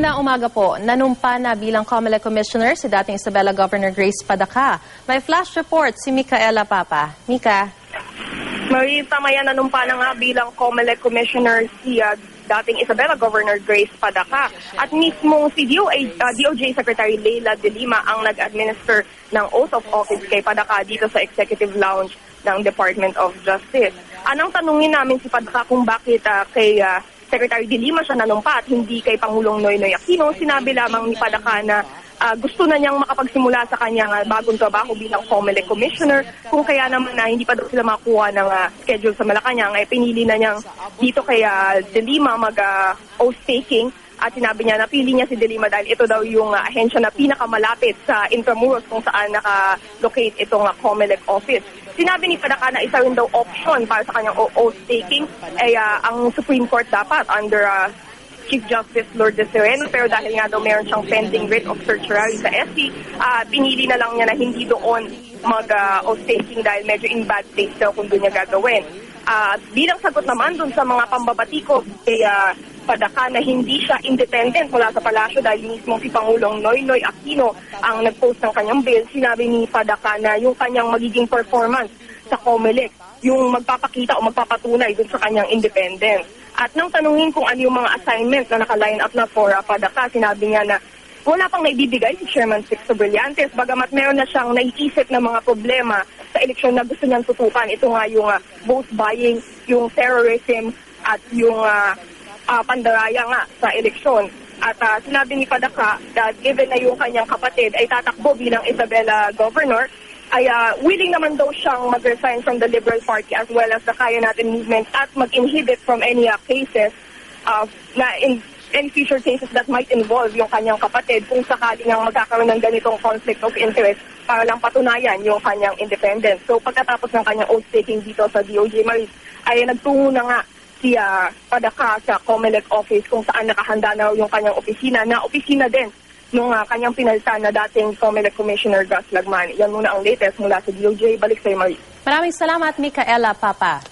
Magandang umaga po. Nanumpa na bilang COMELEC Commissioner si dating Isabela Governor Grace Padaca. May flash report si Micaela Papa. Mika. Marie, tama yan, nanumpa na nga bilang COMELEC Commissioner si dating Isabela Governor Grace Padaca. At mismong si DOJ Secretary Leila De Lima ang nag-administer ng oath of office kay Padaca dito sa Executive Lounge ng Department of Justice. Anong tanungin namin si Padaca kung bakit kay Secretary De Lima siya nanumpa at hindi kay Pangulong Noynoy Aquino. Sinabi lamang ni Padaca na gusto na niyang makapagsimula sa kanyang bagong trabaho bilang COMELEC Commissioner. Kung kaya naman na hindi pa daw sila makakuha ng schedule sa Malacanang, ay pinili na niyang dito kay De Lima mag-oath taking. At sinabi niya, napili niya si De Lima dahil ito daw yung ahensya na pinakamalapit sa Intramuros kung saan naka-locate itong COMELEC office. Sinabi ni Padaca na isa rin daw option para sa kanyang oath-taking ay ang Supreme Court dapat under Chief Justice Lourdes Sereno, pero dahil nga daw meron siyang pending writ of certiorari sa SC, pinili na lang niya na hindi doon mag-oath-taking dahil medyo in bad taste daw kung doon niya gagawin. Bilang sagot naman doon sa mga pambabatiko kay Padaca na hindi siya independent mula sa palasyo dahil mismo si Pangulong Noynoy Aquino ang nag-post ng kanyang bill, sinabi ni Padaca na yung kanyang magiging performance sa COMELEC, yung magpapakita o magpapatunay dun sa kanyang independence. At nang tanungin kung ano yung mga assignments na naka-line up na for Padaca, sinabi niya na wala pang naibibigay si Chairman Sixto Brillantes, bagamat meron na siyang naiisip na mga problema sa eleksyon na gusto niyang tutukan. Ito nga yung vote buying, yung terrorism at yung pandaraya nga sa eleksyon. At sinabi ni Padaca that given na yung kanyang kapatid ay tatakbo bilang Isabela Governor, ay willing naman daw siyang mag-resign from the Liberal Party as well as the Kaya Natin movement at mag-inhibit from any cases na in any future cases that might involve yung kanyang kapatid kung sakali ngang magkakaroon ng ganitong conflict of interest para lang patunayan yung kanyang independence. So pagkatapos ng kanyang oath-taking dito sa DOJ, Maris, ay nagtungo na nga si Padaca sa COMELEC office kung saan nakahanda na yung kanyang opisina na opisina din nung kanyang pinalitan na dating COMELEC Commissioner Gus Lagman. Yan muna ang latest mula sa DOJ. Balik sa'yo, Marie. Maraming salamat, Micaela Papa.